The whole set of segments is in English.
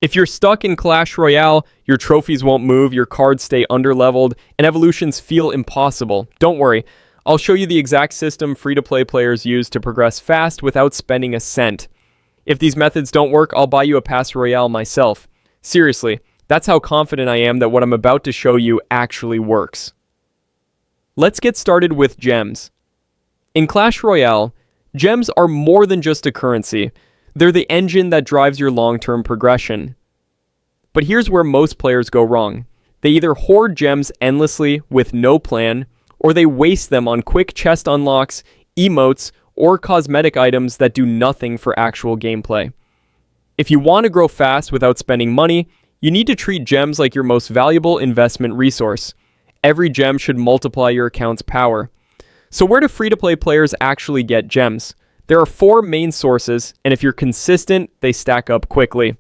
If you're stuck in Clash Royale, your trophies won't move, your cards stay underleveled, and evolutions feel impossible, don't worry. I'll show you the exact system free-to-play players use to progress fast without spending a cent. If these methods don't work, I'll buy you a Pass Royale myself. Seriously, that's how confident I am that what I'm about to show you actually works. Let's get started with gems. In Clash Royale, gems are more than just a currency. They're the engine that drives your long-term progression. But here's where most players go wrong. They either hoard gems endlessly with no plan, or they waste them on quick chest unlocks, emotes, or cosmetic items that do nothing for actual gameplay. If you want to grow fast without spending money, you need to treat gems like your most valuable investment resource. Every gem should multiply your account's power. So where do free-to-play players actually get gems? There are 4 main sources, and if you're consistent, they stack up quickly.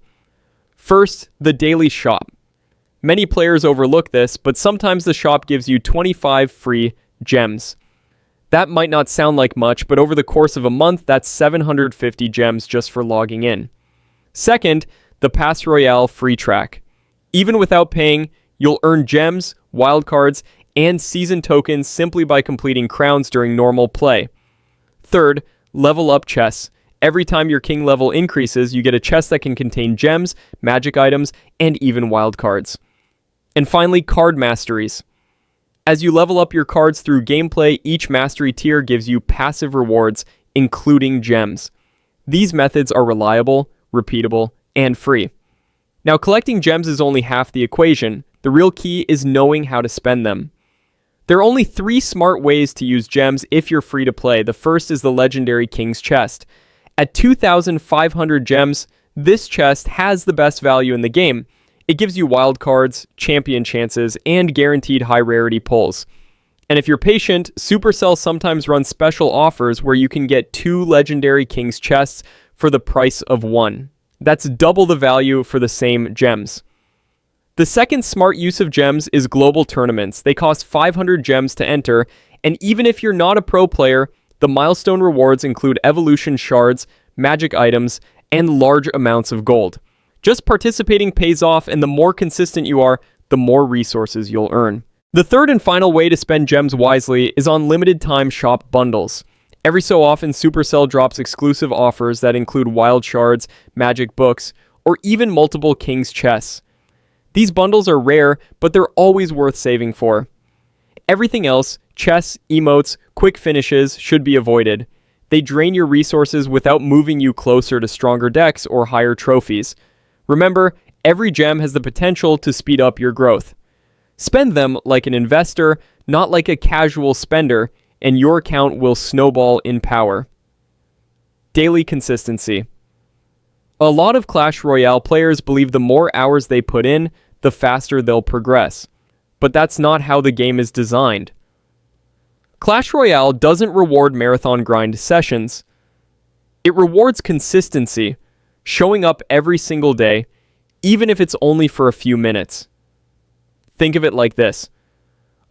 First, the daily shop. Many players overlook this, but sometimes the shop gives you 25 free gems. That might not sound like much, but over the course of a month, that's 750 gems just for logging in. Second, the Pass Royale free track. Even without paying, you'll earn gems, wildcards, and season tokens simply by completing crowns during normal play. Third, level up chests. Every time your king level increases, you get a chest that can contain gems, magic items, and even wildcards. And finally, card masteries. As you level up your cards through gameplay, each mastery tier gives you passive rewards, including gems. These methods are reliable, repeatable, and free. Now, collecting gems is only half the equation. The real key is knowing how to spend them. There are only 3 smart ways to use gems if you're free to play. The first is the legendary King's Chest. At 2,500 gems, this chest has the best value in the game. It gives you wildcards, champion chances, and guaranteed high rarity pulls. And if you're patient, Supercell sometimes runs special offers where you can get 2 legendary King's Chests for the price of 1. That's double the value for the same gems. The second smart use of gems is global tournaments. They cost 500 gems to enter, and even if you're not a pro player, the milestone rewards include evolution shards, magic items, and large amounts of gold. Just participating pays off, and the more consistent you are, the more resources you'll earn. The third and final way to spend gems wisely is on limited time shop bundles. Every so often, Supercell drops exclusive offers that include wild shards, magic books, or even multiple King's Chests. These bundles are rare, but they're always worth saving for. Everything else, chests, emotes, quick finishes, should be avoided. They drain your resources without moving you closer to stronger decks or higher trophies. Remember, every gem has the potential to speed up your growth. Spend them like an investor, not like a casual spender, and your account will snowball in power. Daily consistency. A lot of Clash Royale players believe the more hours they put in, the faster they'll progress. But that's not how the game is designed. Clash Royale doesn't reward marathon grind sessions. It rewards consistency, showing up every single day, even if it's only for a few minutes. Think of it like this.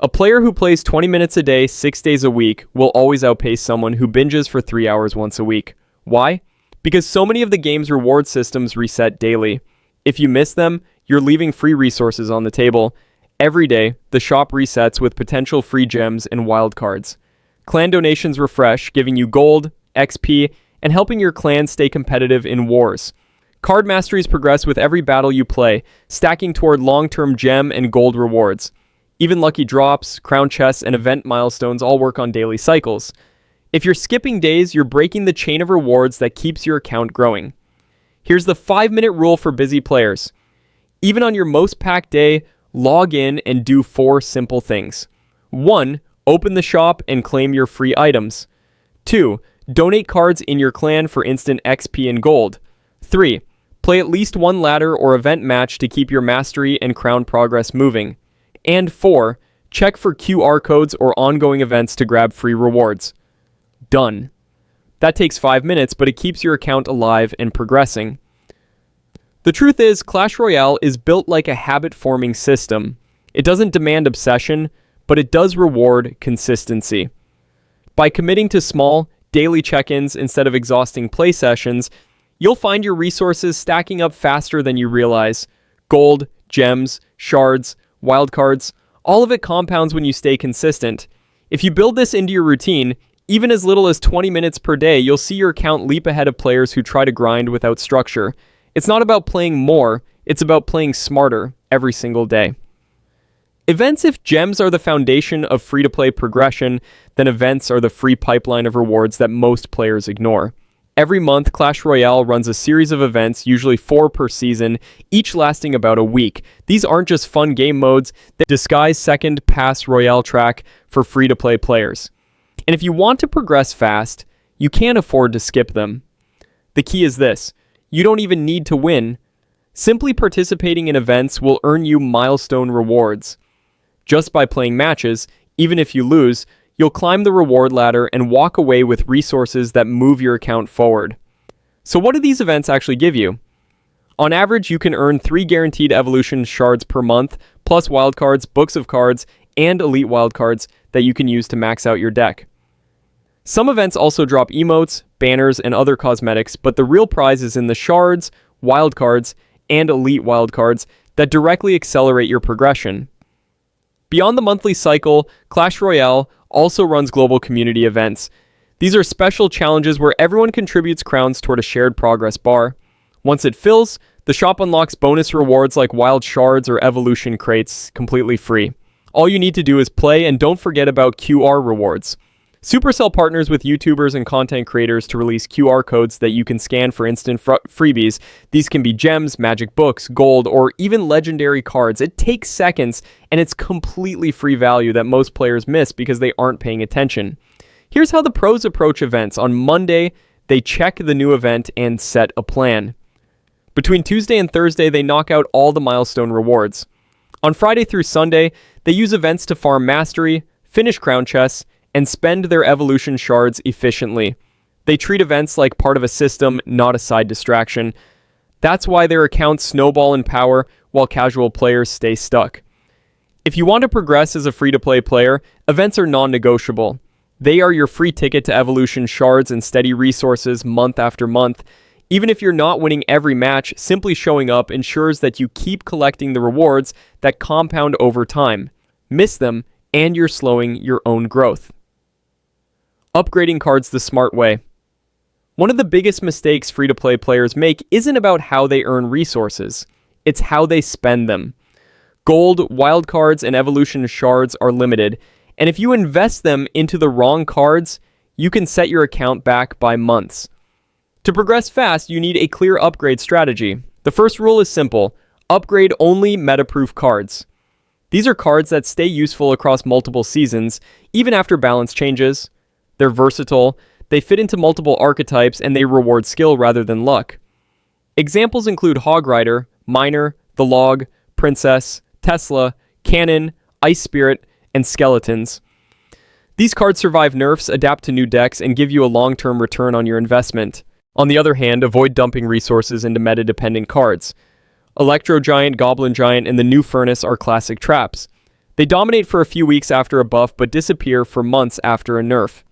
A player who plays 20 minutes a day, 6 days a week, will always outpace someone who binges for 3 hours once a week. Why? Because so many of the game's reward systems reset daily. If you miss them, you're leaving free resources on the table. Every day, the shop resets with potential free gems and wildcards. Clan donations refresh, giving you gold, XP, and helping your clan stay competitive in wars. Card masteries progress with every battle you play, stacking toward long-term gem and gold rewards. Even lucky drops, crown chests, and event milestones all work on daily cycles. If you're skipping days, you're breaking the chain of rewards that keeps your account growing. Here's the 5-minute rule for busy players. Even on your most packed day, log in and do 4 simple things. 1. Open the shop and claim your free items. 2. Donate cards in your clan for instant XP and gold. 3. Play at least 1 ladder or event match to keep your mastery and crown progress moving. And 4. Check for QR codes or ongoing events to grab free rewards. Done. That takes 5 minutes, but it keeps your account alive and progressing. The truth is, Clash Royale is built like a habit-forming system. It doesn't demand obsession, but it does reward consistency. By committing to small, daily check-ins instead of exhausting play sessions, You'll find your resources stacking up faster than you realize. Gold, gems, shards, wildcards, all of it compounds when you stay consistent. If you build this into your routine, even as little as 20 minutes per day, you'll see your account leap ahead of players who try to grind without structure. It's not about playing more, it's about playing smarter every single day. Events: if gems are the foundation of free-to-play progression, then events are the free pipeline of rewards that most players ignore. Every month, Clash Royale runs a series of events, usually 4 per season, each lasting about a week. These aren't just fun game modes, they disguise second pass Royale track for free-to-play players. And if you want to progress fast, you can't afford to skip them. The key is this: you don't even need to win. Simply participating in events will earn you milestone rewards. Just by playing matches, even if you lose, you'll climb the reward ladder and walk away with resources that move your account forward. So what do these events actually give you? On average, you can earn 3 guaranteed evolution shards per month, plus wildcards, books of cards, and elite wildcards that you can use to max out your deck. Some events also drop emotes, banners, and other cosmetics, but the real prize is in the shards, wildcards, and elite wildcards that directly accelerate your progression. Beyond the monthly cycle, Clash Royale also runs global community events. These are special challenges where everyone contributes crowns toward a shared progress bar. Once it fills, the shop unlocks bonus rewards like wild shards or evolution crates completely free. All you need to do is play, and don't forget about QR rewards. Supercell partners with YouTubers and content creators to release QR codes that you can scan for instant freebies. These can be gems, magic books, gold, or even legendary cards. It takes seconds, and it's completely free value that most players miss because they aren't paying attention. Here's how the pros approach events. On Monday, they check the new event and set a plan. Between Tuesday and Thursday, they knock out all the milestone rewards. On Friday through Sunday, they use events to farm mastery, finish crown chests, and spend their evolution shards efficiently. They treat events like part of a system, not a side distraction. That's why their accounts snowball in power while casual players stay stuck. If you want to progress as a free-to-play player, events are non-negotiable. They are your free ticket to evolution shards and steady resources month after month. Even if you're not winning every match, simply showing up ensures that you keep collecting the rewards that compound over time. Miss them, and you're slowing your own growth. Upgrading cards the smart way. One of the biggest mistakes free-to-play players make isn't about how they earn resources, it's how they spend them. Gold, wildcards, and evolution shards are limited, and if you invest them into the wrong cards, you can set your account back by months. To progress fast, you need a clear upgrade strategy. The first rule is simple: upgrade only meta-proof cards. These are cards that stay useful across multiple seasons, even after balance changes. They're versatile, they fit into multiple archetypes, and they reward skill rather than luck. Examples include Hog Rider, Miner, The Log, Princess, Tesla, Cannon, Ice Spirit, and Skeletons. These cards survive nerfs, adapt to new decks, and give you a long-term return on your investment. On the other hand, avoid dumping resources into meta-dependent cards. Electro Giant, Goblin Giant, and the new Furnace are classic traps. They dominate for a few weeks after a buff, but disappear for months after a nerf.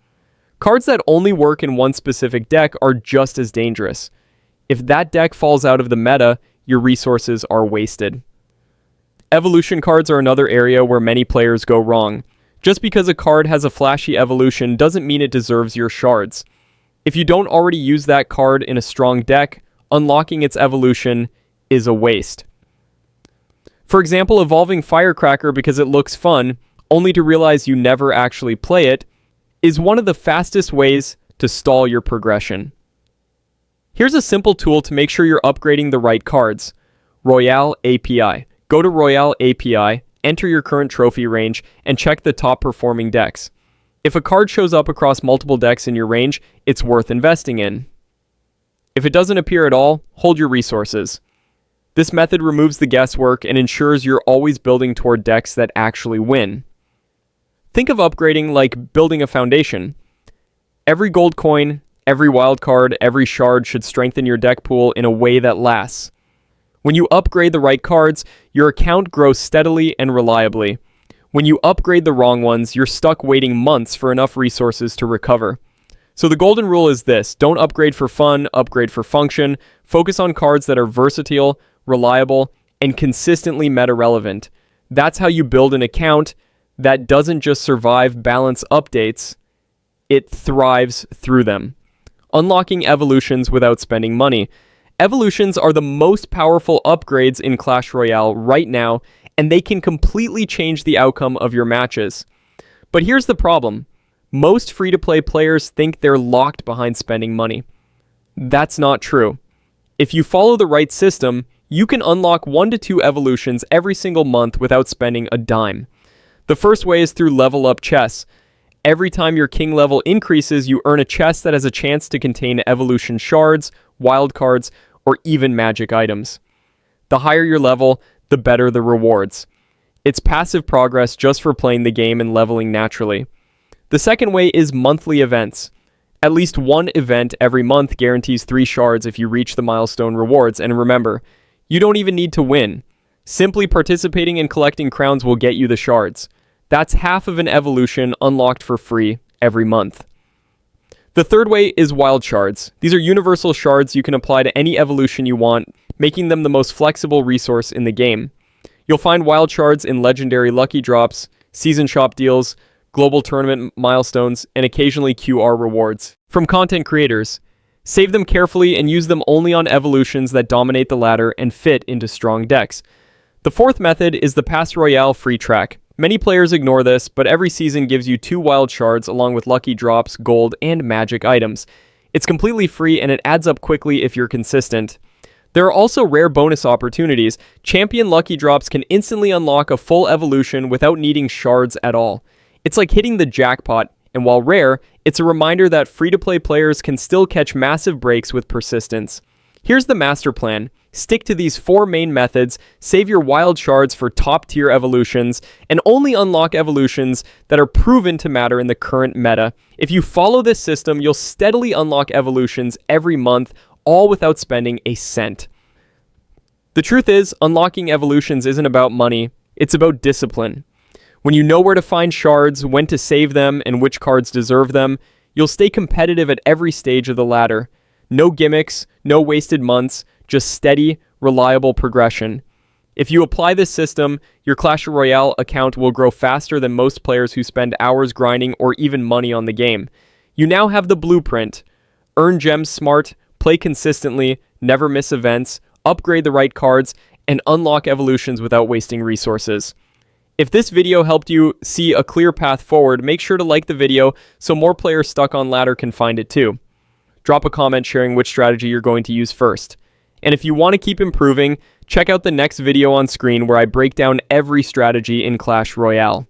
Cards that only work in one specific deck are just as dangerous. If that deck falls out of the meta, your resources are wasted. Evolution cards are another area where many players go wrong. Just because a card has a flashy evolution doesn't mean it deserves your shards. If you don't already use that card in a strong deck, unlocking its evolution is a waste. For example, evolving Firecracker because it looks fun, only to realize you never actually play it, is one of the fastest ways to stall your progression. Here's a simple tool to make sure you're upgrading the right cards. Royale API. Go to Royale API, enter your current trophy range, and check the top performing decks. If a card shows up across multiple decks in your range, it's worth investing in. If it doesn't appear at all, hold your resources. This method removes the guesswork and ensures you're always building toward decks that actually win. Think of upgrading like building a foundation. Every gold coin, every wild card, every shard should strengthen your deck pool in a way that lasts. When you upgrade the right cards, your account grows steadily and reliably. When you upgrade the wrong ones, you're stuck waiting months for enough resources to recover. So the golden rule is this: don't upgrade for fun, upgrade for function. Focus on cards that are versatile, reliable, and consistently meta relevant. That's how you build an account that doesn't just survive balance updates, it thrives through them. Unlocking evolutions without spending money. Evolutions are the most powerful upgrades in Clash Royale right now, and they can completely change the outcome of your matches. But here's the problem. Most free-to-play players think they're locked behind spending money. That's not true. If you follow the right system, you can unlock 1 to 2 evolutions every single month without spending a dime. The first way is through level up chests. Every time your king level increases, you earn a chest that has a chance to contain evolution shards, wildcards, or even magic items. The higher your level, the better the rewards. It's passive progress just for playing the game and leveling naturally. The second way is monthly events. At least one event every month guarantees 3 shards if you reach the milestone rewards, and remember, you don't even need to win. Simply participating and collecting crowns will get you the shards. That's half of an evolution unlocked for free every month. The third way is wild shards. These are universal shards you can apply to any evolution you want, making them the most flexible resource in the game. You'll find wild shards in legendary lucky drops, season shop deals, global tournament milestones, and occasionally QR rewards. From content creators, save them carefully and use them only on evolutions that dominate the ladder and fit into strong decks. The fourth method is the Pass Royale free track. Many players ignore this, but every season gives you 2 wild shards along with lucky drops, gold, and magic items. It's completely free and it adds up quickly if you're consistent. There are also rare bonus opportunities. Champion lucky drops can instantly unlock a full evolution without needing shards at all. It's like hitting the jackpot, and while rare, it's a reminder that free-to-play players can still catch massive breaks with persistence. Here's the master plan. Stick to these 4 main methods, save your wild shards for top-tier evolutions, and only unlock evolutions that are proven to matter in the current meta. If you follow this system, you'll steadily unlock evolutions every month, all without spending a cent. The truth is, unlocking evolutions isn't about money, it's about discipline. When you know where to find shards, when to save them, and which cards deserve them, you'll stay competitive at every stage of the ladder. No gimmicks, no wasted months, just steady, reliable progression. If you apply this system, your Clash Royale account will grow faster than most players who spend hours grinding or even money on the game. You now have the blueprint. Earn gems smart, play consistently, never miss events, upgrade the right cards, and unlock evolutions without wasting resources. If this video helped you see a clear path forward, make sure to like the video so more players stuck on ladder can find it too. Drop a comment sharing which strategy you're going to use first. And if you want to keep improving, check out the next video on screen where I break down every strategy in Clash Royale.